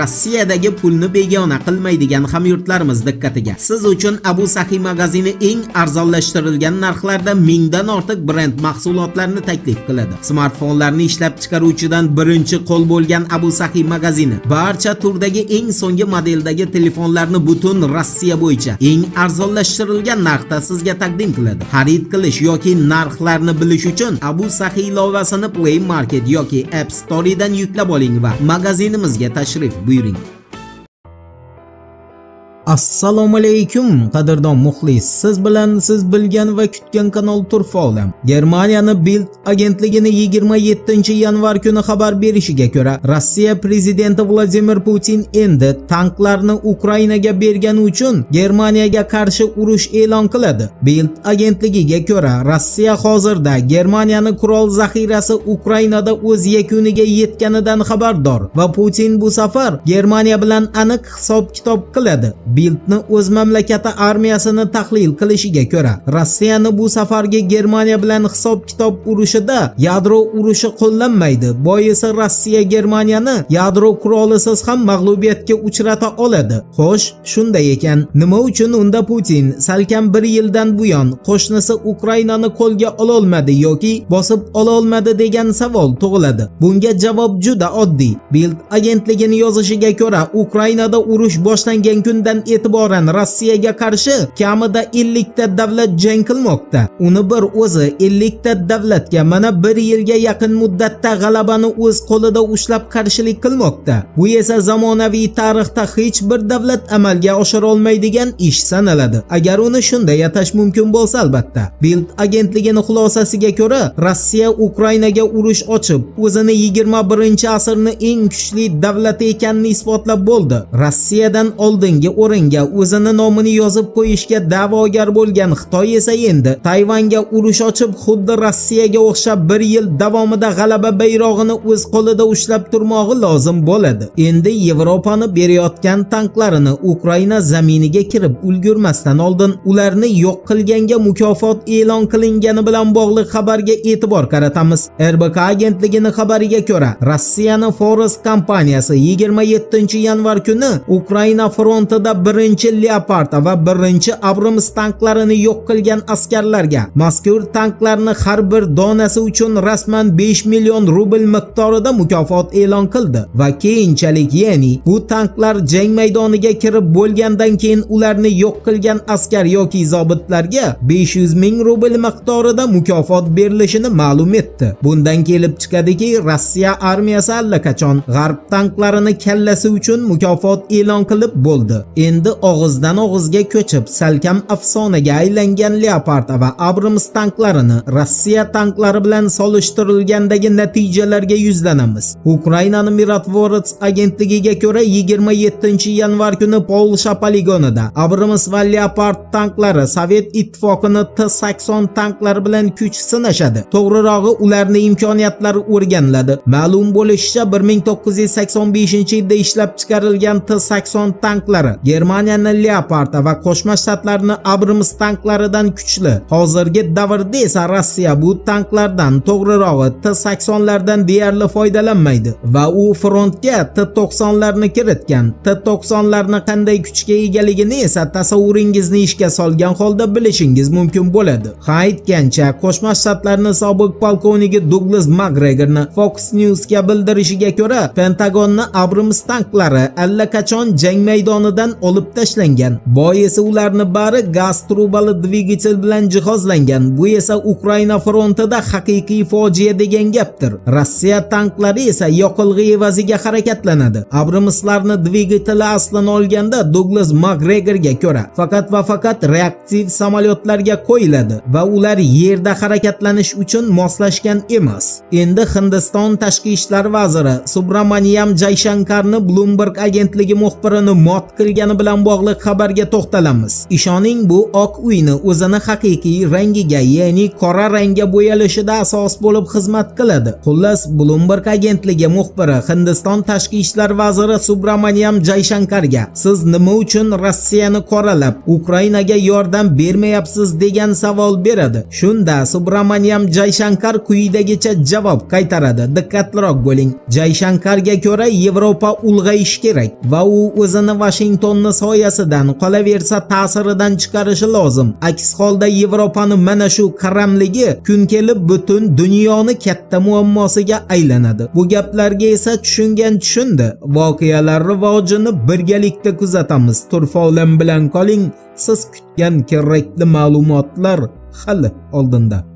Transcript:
Rossiyadagi pulni begona qilmaydigan hamyurtlarimiz diqqatiga. Siz uchun Abu Sahi magazini eng arzonlashtirilgan narxlarda mingdan ortiq brend mahsulotlarni taklif qiladi. Smartfonlarni ishlab chiqaruvchidan birinchi qo'l bo'lgan Abu Sahi magazini barcha turdagi eng so'nggi modeldagi telefonlarni butun Rossiya bo'yicha eng arzonlashtirilgan narxda sizga taqdim qiladi. Xarid qilish yoki narxlarni bilish uchun Abu Sahi ilovasini Play Market yoki App Store dan yuklab oling va magazinimizga tashrif buyuring. Assalomu alaykum qadrdon muxlis. Siz bilan siz bilgan va kutgan kanal Turfa olam. Germaniyani Bild agentligining 27-yanvar kuni xabar berishiga ko'ra, Rossiya prezidenti Vladimir Putin endi tanklarni Ukrainaga bergani uchun Germaniyaga qarshi urush e'lon qiladi. Bild agentligiga ko'ra, Rossiya hozirda Germaniyaning qurol zaxirasi Ukrainada o'z yakuniga yetganidan xabardor va Putin bu safar Germaniya bilan aniq hisob-kitob qiladi. Bildni o'z mamlakati armiyasini tahlil qilishiga ko'ra, Rossiyani bu safargi Germaniya bilan hisob-kitob urushida yadro urushi qo'llanmaydi. Boisi Rossiya Germaniyani yadro qurolisiz ham mag'lubiyatga uchrata oladi. Xo'sh, shunday ekan, nima uchun unda Putin salkam 1 yildan buyon qo'shnisi Ukrainani qo'lga ola olmadi yoki bosib ola olmadi degan savol tug'iladi. Bunga javob juda oddiy. Bild agentligining yozishiga ko'ra, Ukrainada urush boshlangan kundan e'tiboran Rossiyaga qarshi kamida 50 ta davlat jang qilmoqda. Uni bir o'zi 50 ta davlatga mana 1 yilga yaqin muddatda g'alabani o'z qo'lida ushlab qarshilik qilmoqda. Bu esa zamonaviy tarixda hech bir davlat amalga oshira olmaydigan ish sanaladi. Agar uni shunday atash mumkin bo'lsa albatta. Bild agentligining xulosasiga ko'ra, Rossiya Ukrainaga urush ochib, o'zini 21-asrning eng kuchli davlati ekanini isbotlab bo'ldi. Rossiyadan oldingi o'ringa o'zini nomini yozib qo'yishga da'vogar bo'lgan Xitoy esa endi Tayvanga urush ochib, xuddi Rossiyaga o'xshab 1 yil davomida g'alaba bayrog'ini o'z qo'lida ushlab turmog'i lozim bo'ladi. Endi Yevropani berayotgan tanklarini Ukraina zaminiga kirib ulgurmasdan oldin ularni yo'q qilganga mukofot e'lon qilingani bilan bog'liq xabarga e'tibor qaratamiz. RBK agentligining xabariga ko'ra, Rossiyaning Forest kompaniyasi 27-yanvar kuni Ukraina frontida birinchi Leopard va birinchi Abrams tanklarini yo'q qilgan askarlarga mazkur tanklarni har bir donasi uchun rasman 5 million rubl miqdorida mukofot e'lon qildi va keyinchalik, ya'ni bu tanklar jang maydoniga kirib bo'lgandan keyin ularni yo'q qilgan askar yoki zobitlarga 500 ming rubl miqdorida mukofot berilishini ma'lum etdi. Bundan kelib chiqadiki, Rossiya armiyasi allaqachon g'arb tanklarini kallasi uchun mukofot e'lon qilib bo'ldi. Endi og'izdan og'izga ko'chib salkam afsonaga aylangan Leopard va Abrams tanklarini Rossiya tanklari bilan solishtirilgandagi natijalarga yuzlanamiz. Ukrainaning Mirotvorets agentligiga ko'ra, 27-yanvar kuni Polsha poligonida Abrams va Leopard tanklari Sovet ittifoqining T-80 tanklari bilan kuch sinashadi. To'g'rirog'i, ularning imkoniyatlari o'rganiladi. Ma'lum bo'lishicha, 1985-yilda ishlab chiqarilgan T-80 tanklari Germaniyaning Leopard va Qo'shma Shtatlarning Abrams tanklaridan kuchli. Hozirgi davrda esa Rossiya bu tanklardan, to'g'rirog'i T-80lardan deyarli foydalanmaydi va u frontga T-90larni kiritgan. T-90larning qanday kuchga egaligini esa tasavvuringizni ishga solgan holda bilishingiz mumkin bo'ladi. Ha, aytgancha, Qo'shma Shtatlarning sobiq polkovniki Douglas McGregorning Fox News'ga bildirishiga ko'ra, Pentagonning Abrams tanklari allaqachon jang maydonidan olib tashlangan. Boisi ularni bari gaz trubali dvigatel bilan jihozlangan. Bu esa Ukraina frontida haqiqiy fojia degan gapdir. Rossiya tanklari esa yoqilg'i evaziga harakatlanadi. Abramslarni dvigateli aslini olganda Douglas McGregorga ko'ra faqat va faqat reaktiv samolyotlarga qo'yiladi va ular yerda harakatlanish uchun moslashgan emas. Endi Hindiston tashqi ishlar vaziri Subramaniam Jayshankarni Bloomberg agentligi muxbirini mot qilgani bilan bog'liq xabarga to'xtalamiz. Ishoning bu Oq uyni o'zini haqiqiy rangiga, ya'ni qora rangga bo'yalishida asos bo'lib xizmat qiladi. Xullas, Bloomberg agentligi muxbiri Hindiston tashqi ishlar vaziri Subramanyam Jayshankarga siz nima uchun Rossiyani qoralab Ukrainaga yordam bermayapsiz degan savol beradi. Shunda Subramanyam Jayshankar quyidagicha javob qaytaradi. Diqqatliroq bo'ling. Jayshankarga ko'ra Yevropa ulg'ayishi kerak va u o'zini Washingtonni soyasidan, qolaversa ta'siridan chiqarishi lozim. Aks holda Yevropani mana shu qaramligi kun kelib butun dunyoni katta muammosiga aylanadi. Bu gaplarga esa tushundi. Voqealar rivojini birgalikda kuzatamiz. Turfa bilan qoling. Siz kutgan kerakli ma'lumotlar hali oldinda.